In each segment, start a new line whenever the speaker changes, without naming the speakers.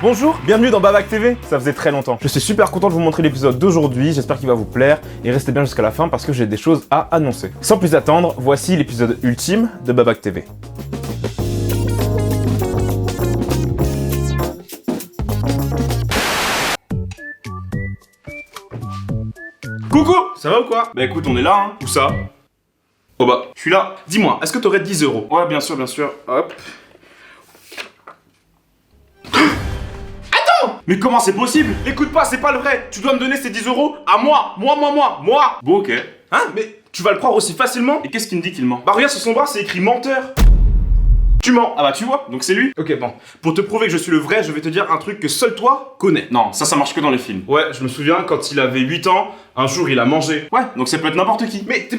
Bonjour, bienvenue dans Babac TV, ça faisait très longtemps. Je suis super content de vous montrer l'épisode d'aujourd'hui, j'espère qu'il va vous plaire et restez bien jusqu'à la fin parce que j'ai des choses à annoncer. Sans plus attendre, voici l'épisode ultime de Babac TV. Coucou, ça va ou quoi? Bah écoute, on est là, hein. Où ça? Oh bah, je suis là. Dis-moi, est-ce que t'aurais 10 euros? Ouais, bien sûr, hop. Mais comment c'est possible? Écoute pas, c'est pas le vrai. Tu dois me donner ces 10 euros à moi. Moi. Bon, ok. Hein? Mais tu vas le croire aussi facilement? Et qu'est-ce qu'il me dit qu'il ment? Bah regarde sur son bras, c'est écrit menteur. Tu mens. Ah bah tu vois, donc c'est lui. Ok, bon. Pour te prouver que je suis le vrai, je vais te dire un truc que seul toi connais. Non, ça marche que dans les films. Ouais, je me souviens, quand il avait 8 ans, un jour il a mangé. Ouais, donc ça peut être n'importe qui. Mais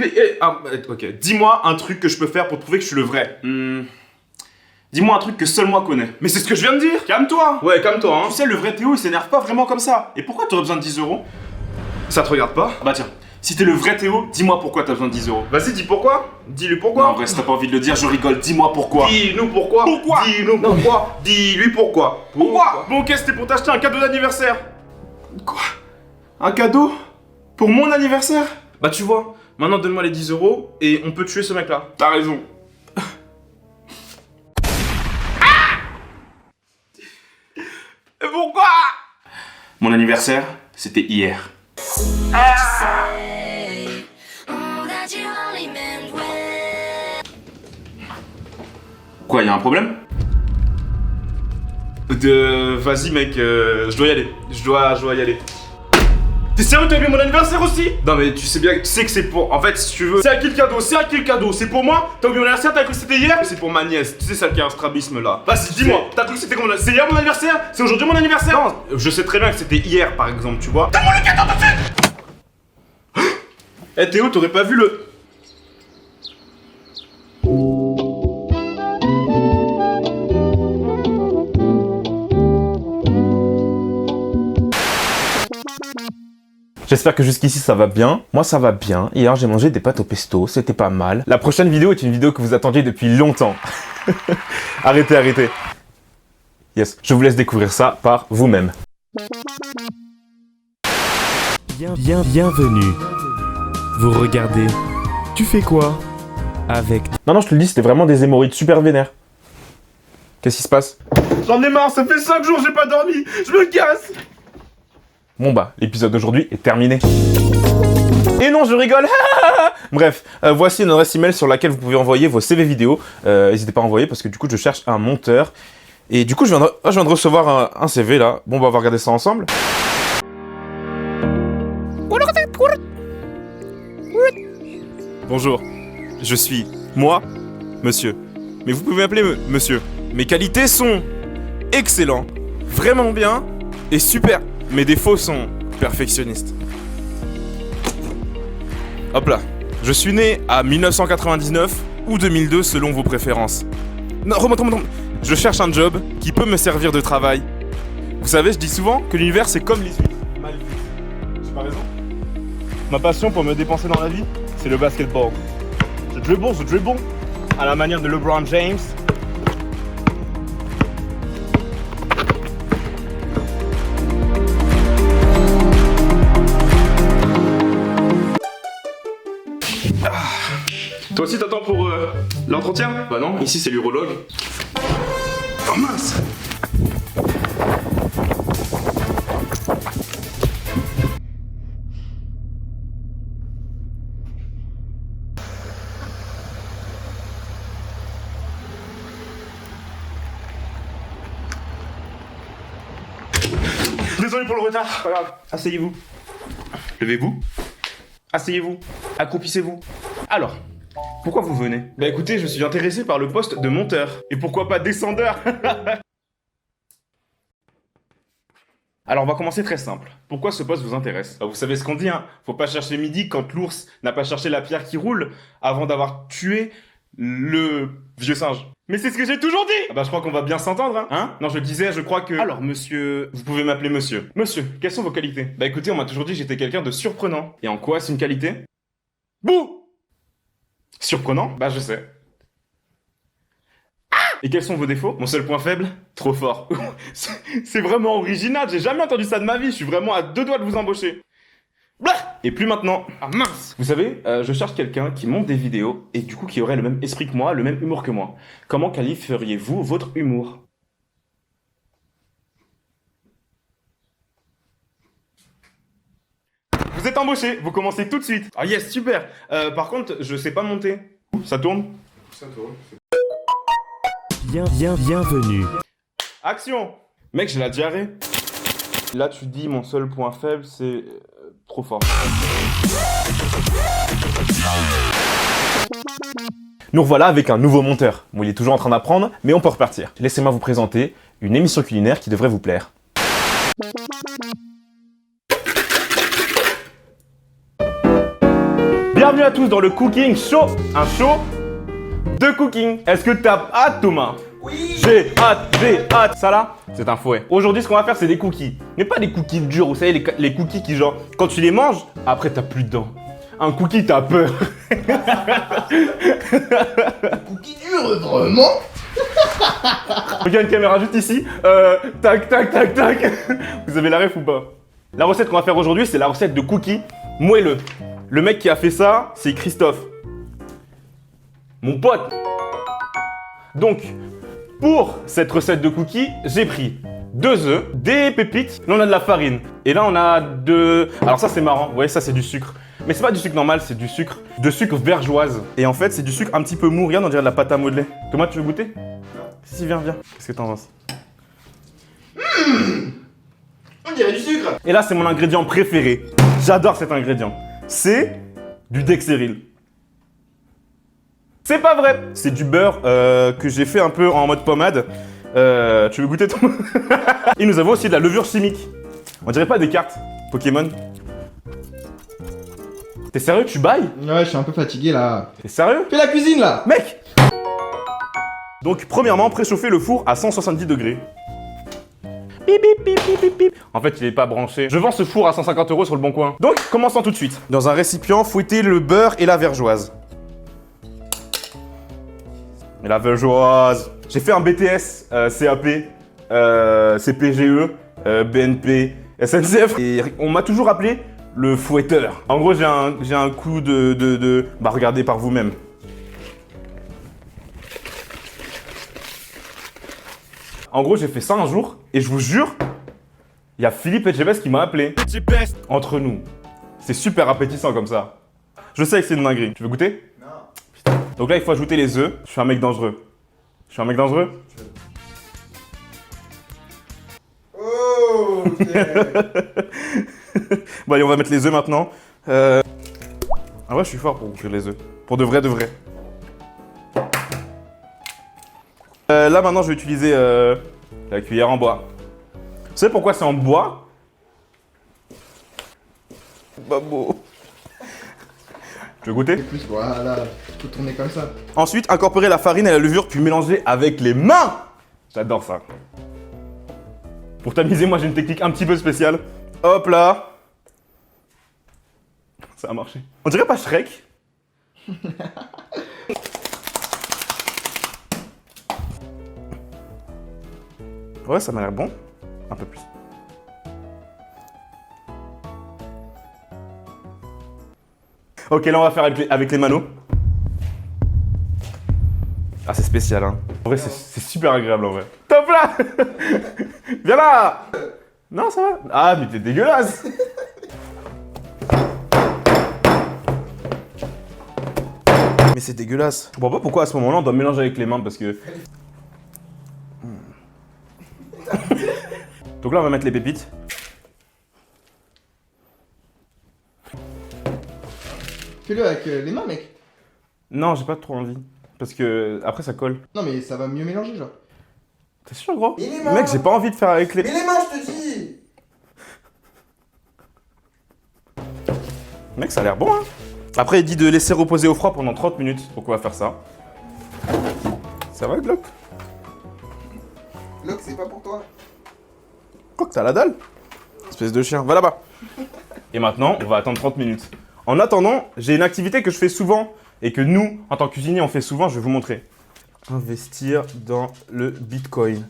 ok. Dis-moi un truc que je peux faire pour te prouver que je suis le vrai. Dis-moi un truc que seul moi connais. Mais c'est ce que je viens de dire. Calme-toi. Ouais, calme-toi, hein. Tu sais, le vrai Théo, il s'énerve pas vraiment comme ça. Et pourquoi t'aurais besoin de 10 euros? Ça te regarde pas? Ah bah tiens, si t'es le vrai Théo, dis-moi pourquoi t'as besoin de 10 euros. Vas-y, dis pourquoi. Dis-lui pourquoi. Non, en vrai, si t'as pas envie de le dire, je rigole. Dis-moi pourquoi. Dis-nous pourquoi. Pourquoi? Dis-nous pourquoi. Dis-lui pourquoi. Pourquoi? Bon, ok, c'était pour t'acheter un cadeau d'anniversaire. Quoi? Un cadeau? Pour mon anniversaire? Bah tu vois, maintenant donne-moi les 10 euros et on peut tuer ce mec-là. T'as raison. Pourquoi? Mon anniversaire, c'était hier. Quoi, y'a un problème? Vas-y mec, je dois y aller. Je dois y aller. T'es sérieux, t'as oublié mon anniversaire aussi? Non mais tu sais bien, tu sais que c'est pour... En fait, si tu veux... C'est à qui le cadeau? C'est pour moi? T'as oublié mon anniversaire? T'as cru que c'était hier? C'est pour ma nièce, tu sais celle qui a un strabisme là. Vas-y, dis-moi, t'as cru que c'était comment? C'est hier mon anniversaire? C'est aujourd'hui mon anniversaire? Non, je sais très bien que c'était hier par exemple, tu vois. Donne-moi le cadeau tout de suite! Eh Théo, t'aurais pas vu le... J'espère que jusqu'ici ça va bien. Moi ça va bien. Hier j'ai mangé des pâtes au pesto, c'était pas mal. La prochaine vidéo est une vidéo que vous attendiez depuis longtemps. Arrêtez. Yes, je vous laisse découvrir ça par vous-même.
Bienvenue. Vous regardez. Tu fais quoi? Avec...
Non, je te le dis, c'était vraiment des hémorroïdes super vénères. Qu'est-ce qui se passe? J'en ai marre, ça fait 5 jours j'ai pas dormi. Je me casse. Bon bah, l'épisode d'aujourd'hui est terminé. Et non, je rigole. Bref, voici une adresse email sur laquelle vous pouvez envoyer vos CV vidéo. N'hésitez pas à envoyer parce que du coup, je cherche un monteur. Et du coup, je viens de recevoir un CV là. Bon, bah, on va regarder ça ensemble. Bonjour, je suis moi, monsieur. Mais vous pouvez m'appeler monsieur. Mes qualités sont excellents, vraiment bien et super. Mes défauts sont perfectionnistes. Hop là. Je suis né à 1999 ou 2002 selon vos préférences. Non, remonte. Je cherche un job qui peut me servir de travail. Vous savez, je dis souvent que l'univers c'est comme les huîtres. Mal vues. J'ai pas raison. Ma passion pour me dépenser dans la vie, c'est le basketball. Je dribble à la manière de LeBron James. Toi aussi t'attends pour l'entretien? Bah non, ici c'est l'urologue. Oh mince! Désolé pour le retard, pas grave. Asseyez-vous. Levez-vous. Asseyez-vous. Accroupissez-vous. Alors, pourquoi vous venez? Bah écoutez, je suis intéressé par le poste de monteur. Et pourquoi pas descendeur? Alors on va commencer très simple. Pourquoi ce poste vous intéresse? Bah, vous savez ce qu'on dit, hein. Faut pas chercher midi quand l'ours n'a pas cherché la pierre qui roule avant d'avoir tué le vieux singe. Mais c'est ce que j'ai toujours dit! Ah bah je crois qu'on va bien s'entendre, hein? Non, je disais, je crois que... Alors monsieur... Vous pouvez m'appeler monsieur. Monsieur, quelles sont vos qualités? Bah écoutez, on m'a toujours dit que j'étais quelqu'un de surprenant. Et en quoi c'est une qualité? Bouh! Surprenant? Bah je sais. Et quels sont vos défauts? Mon seul point faible? Trop fort. C'est vraiment original, j'ai jamais entendu ça de ma vie, je suis vraiment à 2 doigts de vous embaucher. Blah. Et plus maintenant. Ah mince. Vous savez, je cherche quelqu'un qui monte des vidéos et du coup qui aurait le même esprit que moi, le même humour que moi. Comment qualifieriez-vous votre humour? Vous êtes embauché, vous commencez tout de suite. Ah yes, super. Par contre, je sais pas monter. Ça tourne? Ça tourne.
Bienvenue.
Action. Mec, j'ai la diarrhée. Là, tu dis mon seul point faible, c'est trop fort. Nous revoilà avec un nouveau monteur. Bon, il est toujours en train d'apprendre, mais on peut repartir. Laissez-moi vous présenter une émission culinaire qui devrait vous plaire. Bienvenue à tous dans le Cooking Show, un show de cooking. Est-ce que t'as hâte, Thomas?
Oui.
J'ai hâte. Ça là, c'est un fouet. Aujourd'hui, ce qu'on va faire, c'est des cookies. Mais pas des cookies durs, vous savez, les cookies qui genre, quand tu les manges, après t'as plus de dents. Un cookie, t'as peur.
Cookie dur, vraiment?
Regarde une caméra juste ici. Tac. Vous avez la ref ou pas? La recette qu'on va faire aujourd'hui, c'est la recette de cookies moelleux. Le mec qui a fait ça, c'est Christophe. Mon pote. Donc, pour cette recette de cookies, j'ai pris 2 œufs, des pépites, là on a de la farine. Et là on a Alors ça c'est marrant, vous voyez ça c'est du sucre. Mais c'est pas du sucre normal, c'est du sucre de sucre vergeoise. Et en fait c'est du sucre un petit peu mou, regarde on dirait de la pâte à modeler. Thomas tu veux goûter? Si, viens. Qu'est-ce que t'en penses?
On dirait du sucre.
Et là c'est mon ingrédient préféré. J'adore cet ingrédient. C'est du Dexeryl. C'est pas vrai, c'est du beurre que j'ai fait un peu en mode pommade. Tu veux goûter toi? Et nous avons aussi de la levure chimique. On dirait pas des cartes Pokémon. T'es sérieux, tu bailles?
Ouais, je suis un peu fatigué là.
T'es sérieux?
Fais la cuisine là.
Mec! Donc premièrement, préchauffer le four à 170 degrés. Bip. En fait, il est pas branché. Je vends ce four à 150 € sur le bon coin. Donc, commençons tout de suite. Dans un récipient, fouettez le beurre et la vergeoise. Et la vergeoise. J'ai fait un BTS, CAP, CPGE, BNP, SNCF. Et on m'a toujours appelé le fouetteur. En gros, j'ai un coup de... Bah, regardez par vous-même. En gros, j'ai fait ça un jour et je vous jure, il y a Philippe Etchebest qui m'a appelé. Entre nous. C'est super appétissant comme ça. Je sais que c'est une dinguerie. Tu veux goûter?
Non.
Putain. Donc là, il faut ajouter les œufs. Je suis un mec dangereux.
Oh, ok.
Bon, allez, on va mettre les œufs maintenant. Ah ouais, je suis fort pour ouvrir les œufs. Pour de vrai. Là, maintenant, je vais utiliser la cuillère en bois. Vous savez pourquoi c'est en bois? Babo. Tu veux goûter?
Et plus, voilà, faut tourner comme ça.
Ensuite, incorporer la farine et la levure, puis mélanger avec les mains. J'adore ça. Pour tamiser, moi j'ai une technique un petit peu spéciale. Hop là. Ça a marché. On dirait pas Shrek. Ouais, ça m'a l'air bon. Un peu plus. Ok, là on va faire avec les manos. Ah, c'est spécial, hein. En vrai, c'est super agréable, en vrai. Top là. Viens là. Non, ça va. Ah, mais t'es dégueulasse. Mais c'est dégueulasse. Je comprends pas pourquoi à ce moment-là on doit mélanger avec les mains parce que... Donc là on va mettre les pépites.
Fais-le avec les mains, mec.
Non, j'ai pas trop envie. Parce que après ça colle.
Non, mais ça va mieux mélanger, genre.
T'es sûr, gros?
Mais les mains.
Mec, j'ai pas envie de faire avec les...
Mais les mains, je te dis.
Mec, ça a l'air bon, hein. Après, il dit de laisser reposer au froid pendant 30 minutes. Donc on va faire ça. Ça va, Glock?
Glock, c'est pas pour toi.
Quoi que t'as la dalle? Espèce de chien. Va là-bas. Et maintenant, on va attendre 30 minutes. En attendant, j'ai une activité que je fais souvent et que nous, en tant que cuisiniers, on fait souvent. Je vais vous montrer. Investir dans le Bitcoin.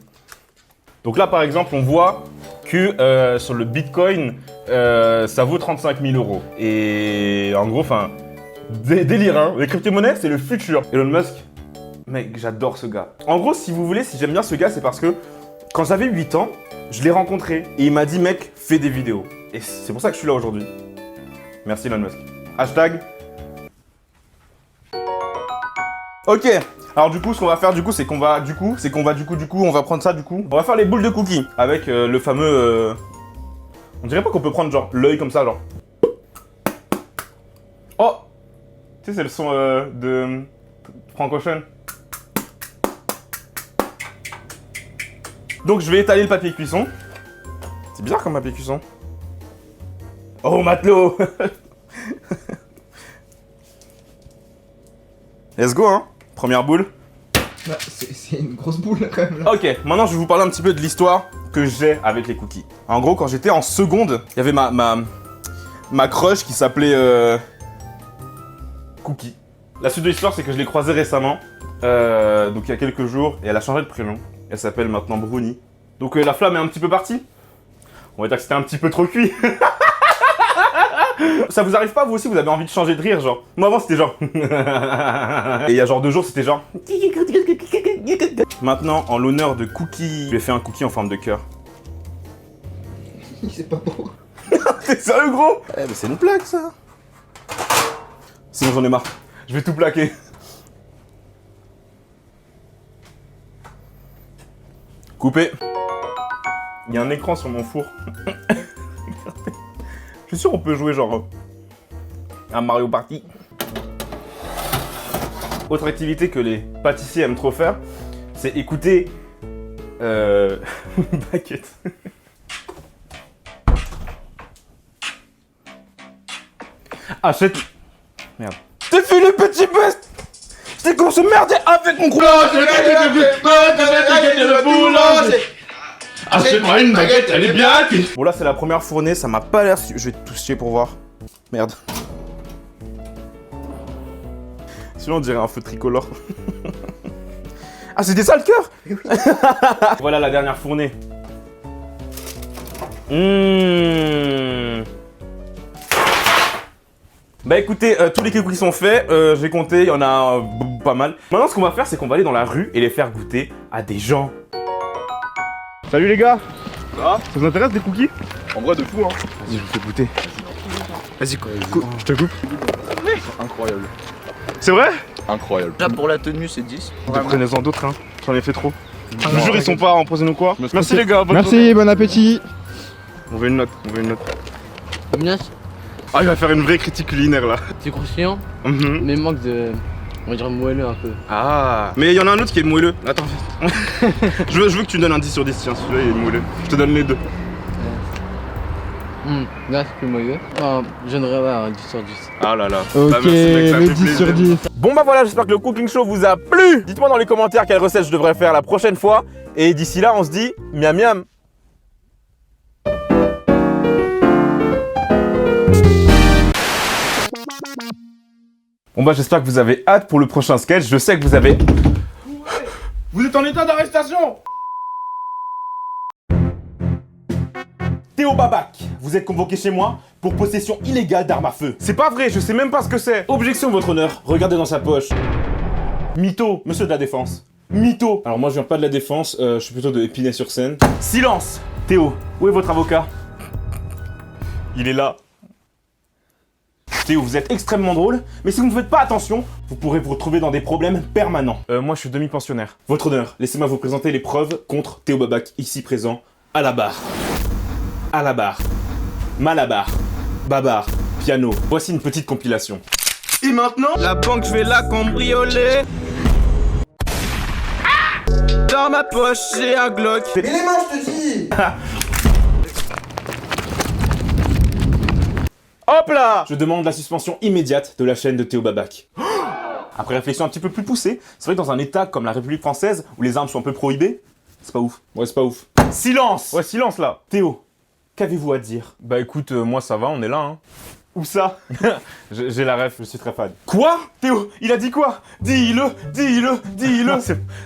Donc là, par exemple, on voit que sur le Bitcoin, ça vaut 35 000 euros. Et en gros, enfin, délire, hein. Les crypto-monnaies, c'est le futur. Elon Musk, mec, j'adore ce gars. En gros, si vous voulez, si j'aime bien ce gars, c'est parce que quand j'avais 8 ans, je l'ai rencontré et il m'a dit, mec, fais des vidéos. Et c'est pour ça que je suis là aujourd'hui. Merci Elon Musk. Hashtag. Ok. Alors du coup, ce qu'on va faire c'est qu'on va on va prendre ça du coup. On va faire les boules de cookies avec le fameux. On dirait pas qu'on peut prendre genre l'œil comme ça genre. Oh. Tu sais c'est le son de Frank Ocean. Donc je vais étaler le papier cuisson. C'est bizarre comme papier cuisson. Oh matelot. Let's go hein. Première boule.
Bah, c'est une grosse boule quand même là.
Ok, maintenant je vais vous parler un petit peu de l'histoire que j'ai avec les cookies. En gros, quand j'étais en seconde, il y avait ma crush qui s'appelait Cookie. La suite de l'histoire, c'est que je l'ai croisée récemment, donc il y a quelques jours, et elle a changé de prénom. Elle s'appelle maintenant Bruni. Donc la flamme est un petit peu partie. On va dire que c'était un petit peu trop cuit. Ça vous arrive pas, vous aussi, vous avez envie de changer de rire, genre. Moi avant c'était genre. Et il y a genre 2 jours, c'était genre. Maintenant, en l'honneur de Cookie, je lui ai fait un cookie en forme de cœur.
C'est pas beau.
T'es sérieux, gros? Eh, mais c'est une plaque, ça. Sinon, j'en ai marre. Je vais tout plaquer. Coupé. Il y a un écran sur mon four. Je suis sûr qu'on peut jouer genre à Mario Party. Autre activité que les pâtissiers aiment trop faire, c'est écouter baguette. Achète. Merde. T'es fait le petit best. C'est qu'on se merdait avec mon gros. Achète-moi une baguette, elle est bien. Bon là c'est la première fournée, ça m'a pas l'air. Je vais toucher pour voir. Merde. Sinon on dirait un feu tricolore. Ah c'était ça le cœur. Voilà la dernière fournée. Bah écoutez, tous les cookies sont faits, j'ai compté, il y en a pas mal. Maintenant ce qu'on va faire c'est qu'on va aller dans la rue et les faire goûter à des gens. Salut les gars. Ça vous intéresse des cookies?
En vrai de fou hein.
Vas-y je vous fais goûter. Vas-y je te coupe.
Incroyable.
C'est vrai?
Incroyable.
Là pour la tenue c'est 10.
Prenez-en d'autres hein, j'en ai fait trop. Je vous jure ils sont pas empoisonnés ou quoi. Merci les gars.
Merci, bon appétit.
On veut une note,
Combien?
Ah il va faire une vraie critique culinaire là.
C'est croustillant,
Mhm.
mais il manque de. On va dire moelleux un peu.
Ah. Mais il y en a un autre qui est moelleux. Attends. je veux que tu me donnes un 10 sur 10, tiens celui-là il est moelleux. Je te donne les deux.
Là c'est plus moelleux. Non, je donnerais un 10 sur 10.
Ah là là.
Ok,
Bah, merci, mec, ça
le
fait
10 sur
plaisir.
10.
Bon bah voilà, j'espère que le cooking show vous a plu. Dites-moi dans les commentaires quelle recette je devrais faire la prochaine fois. Et d'ici là, on se dit miam miam. Bon bah j'espère que vous avez hâte pour le prochain sketch. Je sais que vous avez... Vous êtes en état d'arrestation. Théo Babac, vous êtes convoqué chez moi pour possession illégale d'armes à feu. C'est pas vrai, je sais même pas ce que c'est. Objection, votre honneur. Regardez dans sa poche. Mytho, monsieur de la défense. Mytho. Alors moi je viens pas de la défense, je suis plutôt de Épinay-sur-Seine. Silence. Théo, où est votre avocat? Il est là. Théo, vous êtes extrêmement drôle, mais si vous ne faites pas attention, vous pourrez vous retrouver dans des problèmes permanents. Moi je suis demi-pensionnaire. Votre honneur, laissez-moi vous présenter les preuves contre Théo Babac, ici présent, à la barre. À la barre. Malabar. Babar. Piano. Voici une petite compilation. Et maintenant, la banque, je vais la cambrioler. Dans ma poche, j'ai un Glock.
Mais les mains, je te dis.
Hop là! Je demande la suspension immédiate de la chaîne de Théo Babac. Après réflexion un petit peu plus poussée, c'est vrai que dans un état comme la République française, où les armes sont un peu prohibées, c'est pas ouf. Ouais, c'est pas ouf. Silence! Ouais, silence là! Théo, qu'avez-vous à dire? Bah écoute, moi ça va, on est là, hein. Où ça?
J'ai la ref, je suis très fan.
Quoi? Théo, il a dit quoi? Dis-le, dis-le, dis-le.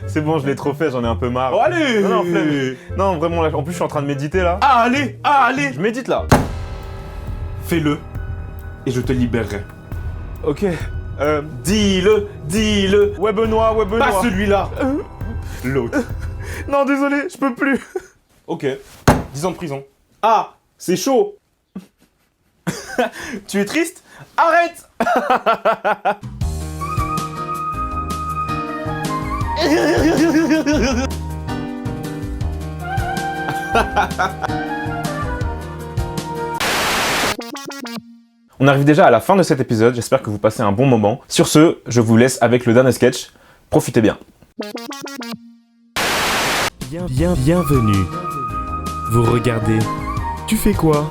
C'est bon, je l'ai trop fait, j'en ai un peu marre.
Oh, allez.
Non, flemme. Non, vraiment, là, en plus, je suis en train de méditer, là.
Ah, allez, ah, allez.
Je médite, là.
Fais-le, et je te libérerai.
Ok.
Dis-le, dis-le.
Ouais, Benoît.
Pas celui-là. L'autre.
Non, désolé, je peux plus.
Ok, 10 ans de prison. Ah, c'est chaud. Tu es triste? Arrête.
On arrive déjà à la fin de cet épisode, j'espère que vous passez un bon moment. Sur ce, je vous laisse avec le dernier sketch. Profitez bien.
Bienvenue. Vous regardez Tu fais quoi?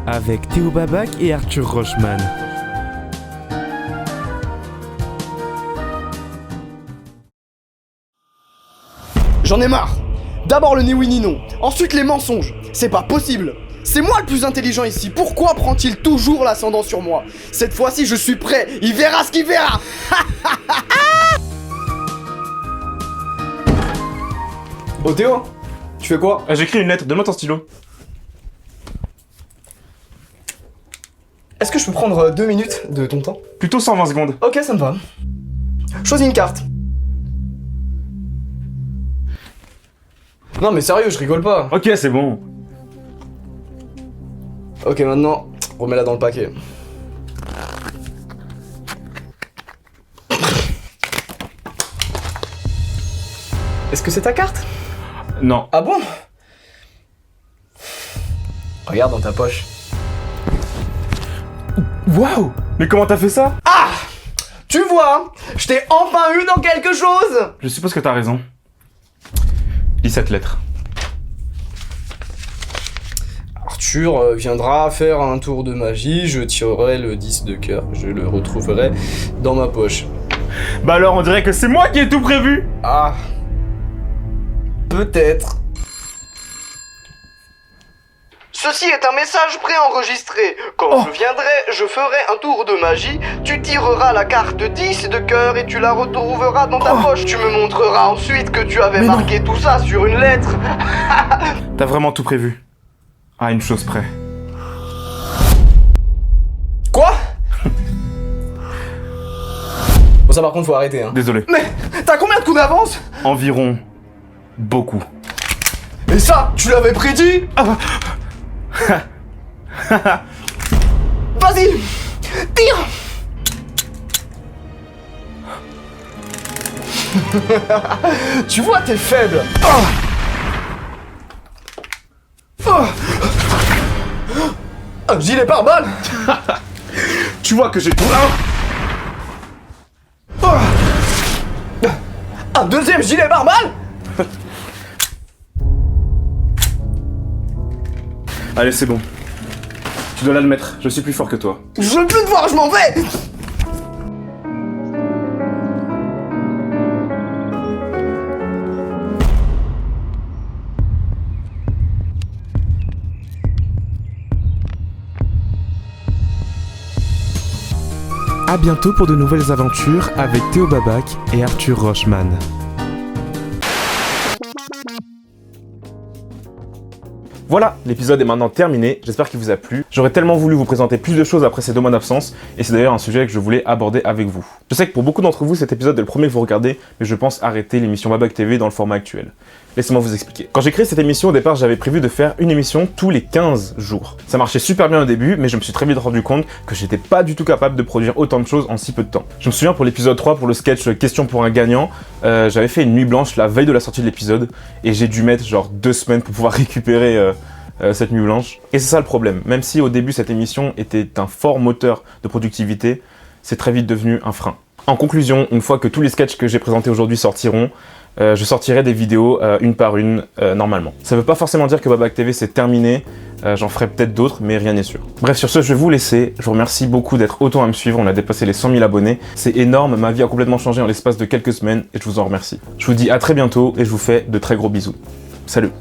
Avec Théo Babac et Arthur Rochman.
J'en ai marre. D'abord le ni oui ni non, ensuite les mensonges. C'est pas possible. C'est moi le plus intelligent ici. Pourquoi prend-il toujours l'ascendant sur moi? Cette fois-ci, je suis prêt. Il verra ce qu'il verra. Oh Théo, tu fais quoi?
J'écris une lettre, donne-moi ton stylo.
Est-ce que je peux prendre 2 minutes de ton temps?
Plutôt 120 secondes.
Ok, ça me va. Choisis une carte. Non mais sérieux, je rigole pas.
Ok, c'est bon.
Ok, maintenant, remets-la dans le paquet. Est-ce que c'est ta carte?
Non.
Ah bon? Regarde dans ta poche.
Waouh! Mais comment t'as fait ça?
Ah! Tu vois, je t'ai enfin eu dans quelque chose!
Je suppose que t'as raison. Lis cette lettre.
Arthur viendra faire un tour de magie, je tirerai le 10 de cœur, je le retrouverai dans ma poche.
Bah alors on dirait que c'est moi qui ai tout prévu!
Ah. Peut-être. Ceci est un message préenregistré. Quand je viendrai, je ferai un tour de magie. Tu tireras la carte 10 de cœur et tu la retrouveras dans ta poche. Tu me montreras ensuite que tu avais marqué tout ça sur une lettre.
T'as vraiment tout prévu. À une chose près.
Quoi? Bon ça par contre faut arrêter hein.
Désolé.
Mais t'as combien de coups d'avance?
Environ... beaucoup.
Et ça, tu l'avais prédit? Vas-y! Tire! Tu vois, t'es faible! Un gilet pare-balles!
Tu vois que j'ai tout...
Un deuxième gilet pare-balles!
Allez, c'est bon. Tu dois l'admettre, je suis plus fort que toi.
Je veux plus te voir, je m'en vais!
À bientôt pour de nouvelles aventures avec Théo Babac et Arthur Rochman.
Voilà, l'épisode est maintenant terminé, j'espère qu'il vous a plu. J'aurais tellement voulu vous présenter plus de choses après ces 2 mois d'absence, et c'est d'ailleurs un sujet que je voulais aborder avec vous. Je sais que pour beaucoup d'entre vous, cet épisode est le premier que vous regardez, mais je pense arrêter l'émission Babac TV dans le format actuel. Laissez-moi vous expliquer. Quand j'ai créé cette émission, au départ, j'avais prévu de faire une émission tous les 15 jours. Ça marchait super bien au début, mais je me suis très vite rendu compte que j'étais pas du tout capable de produire autant de choses en si peu de temps. Je me souviens pour l'épisode 3, pour le sketch Question pour un gagnant, j'avais fait une nuit blanche la veille de la sortie de l'épisode, et j'ai dû mettre genre 2 semaines pour pouvoir récupérer cette nuit blanche. Et c'est ça le problème. Même si au début cette émission était un fort moteur de productivité, c'est très vite devenu un frein. En conclusion, une fois que tous les sketchs que j'ai présentés aujourd'hui sortiront, je sortirai des vidéos une par une normalement. Ça veut pas forcément dire que Babac TV c'est terminé, j'en ferai peut-être d'autres, mais rien n'est sûr. Bref, sur ce, je vais vous laisser. Je vous remercie beaucoup d'être autant à me suivre, on a dépassé les 100 000 abonnés. C'est énorme, ma vie a complètement changé en l'espace de quelques semaines et je vous en remercie. Je vous dis à très bientôt et je vous fais de très gros bisous. Salut!